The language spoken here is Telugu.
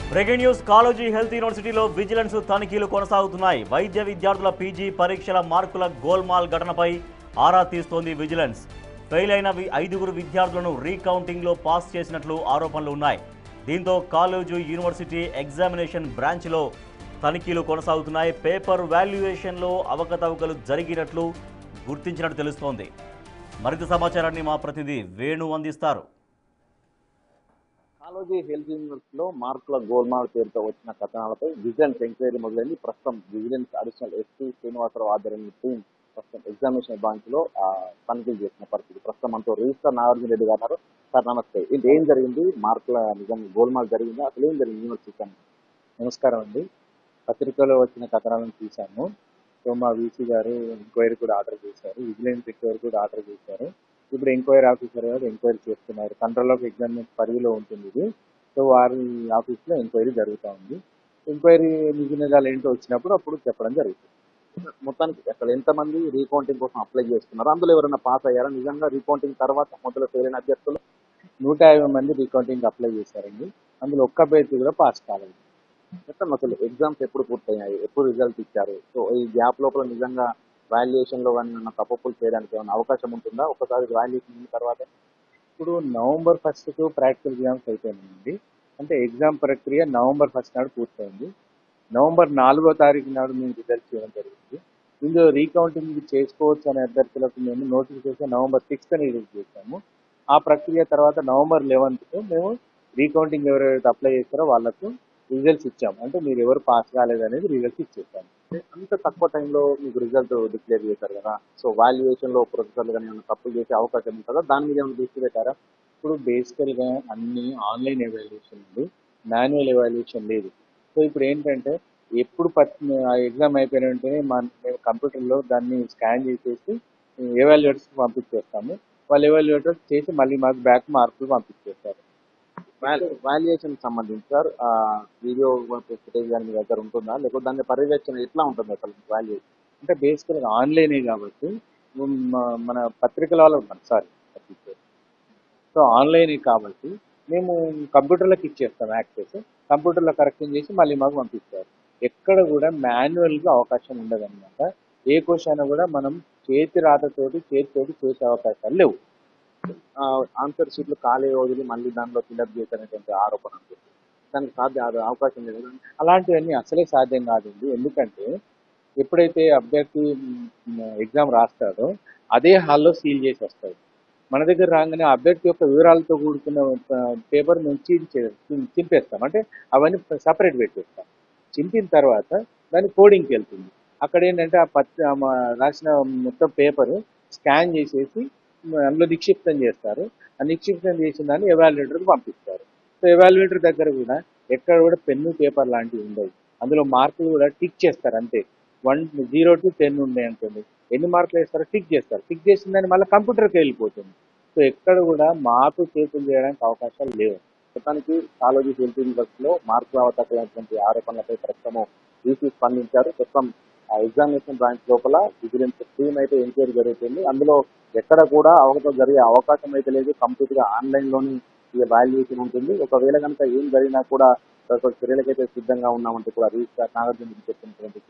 బ్రేకింగ్ న్యూస్ కాలేజీ హెల్త్ యూనివర్సిటీలో విజిలెన్స్ తనిఖీలు కొనసాగుతున్నాయి. వైద్య విద్యార్థుల పీజీ పరీక్షల మార్కుల గోల్మాల్ ఘటనపై ఆరా తీస్తోంది విజిలెన్స్. ఫెయిల్ అయిన 5 విద్యార్థులను రీకౌంటింగ్లో పాస్ చేసినట్లు ఆరోపణలు ఉన్నాయి. దీంతో కాలేజీ యూనివర్సిటీ ఎగ్జామినేషన్ బ్రాంచ్లో తనిఖీలు కొనసాగుతున్నాయి. పేపర్ వాల్యుయేషన్లో అవకతవకలు జరిగినట్లు గుర్తించినట్టు తెలుస్తోంది. మరింత సమాచారాన్ని మా ప్రతినిధి వేణు అందిస్తారు. కాలేజీ హెల్త్ యూనివర్సిటీలో మార్కుల గోల్మాల్ పేరుతో వచ్చిన కథనాలపై విజిలెన్స్ ఎంక్వైరీ మొదలైంది. ప్రస్తుతం విజిలెన్స్ అడిషనల్ ఎస్పీ శ్రీనివాసరావు ఆధ్వర్యంలో టీం ప్రస్తుతం ఎగ్జామినేషన్ బ్రాంచ్ లో తనిఖీలు చేసిన పరిస్థితి. ప్రస్తుతం మనతో రిజిస్టర్ నాగార్జున రెడ్డి గారు. సార్ నమస్తే, ఇది ఏం జరిగింది? మార్కుల నిజం గోల్మాల్ జరిగింది, అసలు ఏం జరిగింది యూనివర్సిటీ? నమస్కారం అండి. పత్రికలో వచ్చిన కథనాలను చూశాము. సో మా వీసీ గారు ఎంక్వైరీ కూడా ఆర్డర్ చేశారు, విజిలెన్స్ ఎంక్వైరీ కూడా ఆర్డర్ చేశారు. ఇప్పుడు ఎంక్వైరీ ఆఫీసర్ గారు ఎంక్వైరీ చేస్తున్నారు. కంట్రోల్ ఆఫ్ ఎగ్జామినేషన్ పరిధిలో ఉంటుంది ఇది. సో వారి ఆఫీస్లో ఎంక్వైరీ జరుగుతూ ఉంది. ఎంక్వైరీ నిజాలు ఏంటో వచ్చినప్పుడు అప్పుడు చెప్పడం జరుగుతుంది. మొత్తానికి అసలు ఎంతమంది రీకౌంటింగ్ కోసం అప్లై చేస్తున్నారు? అందులో ఎవరైనా పాస్ అయ్యారా? నిజంగా రీకౌంటింగ్ తర్వాత మొదలు ఫెయిల్ అయిన అభ్యర్థులు 150 మంది రీకౌంటింగ్ అప్లై చేశారండి. అందులో ఒక్క అభ్యర్థి కూడా పాస్ కాలేదు. అసలు ఎగ్జామ్స్ ఎప్పుడు పూర్తయ్యాయి, ఎప్పుడు రిజల్ట్ ఇచ్చారు? సో ఈ గ్యాప్ లోపల నిజంగా వాల్యుయేషన్ లో కానీ ఏమన్నా తప్పులు చేయడానికి ఏమైనా అవకాశం ఉంటుందా ఒకసారి వాల్యుయేషన్ అయిన తర్వాత? ఇప్పుడు November 1కు ప్రాక్టికల్ ఎగ్జామ్స్ అయిపోయిందండి. అంటే ఎగ్జామ్ ప్రక్రియ November 1 నాడు పూర్తయింది. November 4వ తారీఖు నాడు మేము రిజల్ట్ చేయడం జరిగింది. ఇందులో రీకౌంటింగ్ చేసుకోవచ్చు అనే అభ్యర్థులకు మేము నోటిఫికేషన్ November 6th రిలీజ్ చేశాము. ఆ ప్రక్రియ తర్వాత November 11కు మేము రీకౌంటింగ్ ఎవరైతే అప్లై చేస్తారో వాళ్ళకు రిజల్ట్స్ ఇచ్చాము. అంటే మీరు ఎవరు పాస్ కాలేదు అనేది రిజల్ట్స్ ఇచ్చేసాము. అంత తక్కువ టైంలో మీకు రిజల్ట్ డిక్లేర్ చేశారు కదా, సో వాల్యుయేషన్ లో ప్రొఫెసర్లు కానీ ఏమైనా తప్పులు చేసే అవకాశం ఉంటుందా? దాని మీద ఏమైనా దృష్టి పెట్టారా? ఇప్పుడు బేసికల్గా అన్ని ఆన్లైన్ ఎవాల్యుయేషన్ ఉంది, మాన్యువల్ ఎవాల్యుయేషన్ లేదు. సో ఇప్పుడు ఏంటంటే ఎప్పుడు ఆ ఎగ్జామ్ అయిపోయిన వెంటనే మేము కంప్యూటర్లో దాన్ని స్కాన్ చేసేసి ఎవాల్యుయేటర్స్కి పంపించేస్తాము. వాళ్ళు ఎవాల్యుయేటర్ చేసి మళ్ళీ మాకు బ్యాక్ మార్కులు పంపించేస్తారు. వాల్యుయేషన్ సంబంధించి సార్ వీడియో ఫుటేజ్ కానీ మీ దగ్గర ఉంటుందా, లేకపోతే దాని పర్యవేక్షణ ఎట్లా ఉంటుంది అసలు వాల్యుయేషన్? అంటే బేసికల్గా ఆన్లైనే కాబట్టి మన పత్రికలలో సారీ సో ఆన్లైనే కాబట్టి మేము కంప్యూటర్లకు ఇచ్చేస్తాం యాక్సెస్. కంప్యూటర్లో కరెక్షన్ చేసి మళ్ళీ మాకు పంపిస్తారు. ఎక్కడ కూడా మాన్యువల్గా అవకాశం ఉండదన్నమాట. ఏ క్వశ్చన్ కూడా మనం చేతితోటి చేసే అవకాశాలు లేవు. ఆన్సర్ షీట్లు ఖాళీ వదిలి మళ్ళీ దానిలో ఫిల్అప్ చేసేటువంటి ఆరోపణ ఉంటుంది. దానికి అవకాశం లేదు. అలాంటివన్నీ అసలే సాధ్యం కాదండి. ఎందుకంటే ఎప్పుడైతే అభ్యర్థి ఎగ్జామ్ రాస్తాడో అదే హాల్లో సీల్ చేసి వస్తాడు. మన దగ్గర రాగానే అభ్యర్థి యొక్క వివరాలతో కూడుకున్న పేపర్ మేము చింపేస్తాం. అంటే అవన్నీ సపరేట్ పెట్టేస్తాం. చింపిన తర్వాత దాని కోడింగ్కి వెళ్తుంది. అక్కడ ఏంటంటే రాసిన మొత్తం పేపర్ స్కాన్ చేసేసి అందులో నిక్షిప్తం చేస్తారు. ఆ నిక్షిప్తం చేసిన దాన్ని ఎవాల్యుయేటర్కి పంపిస్తారు. సో ఎవాల్యుయేటర్ దగ్గర కూడా ఎక్కడ కూడా పెన్ను పేపర్ లాంటివి ఉండవు. అందులో మార్కులు కూడా టిక్ చేస్తారు అంతే. 0 to 10 ఉన్నాయి అనుకోండి, ఎన్ని మార్కులు వేస్తారో టిక్ చేస్తారు. టిక్ చేసిన దాన్ని మళ్ళీ కంప్యూటర్కి వెళ్ళిపోతుంది. సో ఎక్కడ కూడా మార్పు చేతులు చేయడానికి అవకాశాలు లేవు. మొత్తానికి కాలేజీ హెల్త్ యూనివర్సిటీలో మార్కులు అవకాశమైనటువంటి ఆరోపణలపై ప్రస్తుతం ఈసీ స్పందించారు. ప్రస్తుతం ఎగ్జామినేషన్ బ్రాంచ్ లోపల విజిలెన్స్ టీమ్ అయితే ఎంక్వైరీ జరుగుతుంది. అందులో ఎక్కడ కూడా అవకతవకలు జరిగే అవకాశం అయితే లేదు. కంప్లీట్ గా ఆన్లైన్ లోని వాల్యుయేషన్ ఉంటుంది. ఒకవేళ కనుక ఏం జరిగినా కూడా చర్యలకైతే సిద్ధంగా ఉన్నామంటే కూడా రిజిస్ట్రార్ నాగార్జున చెప్తున్నటువంటి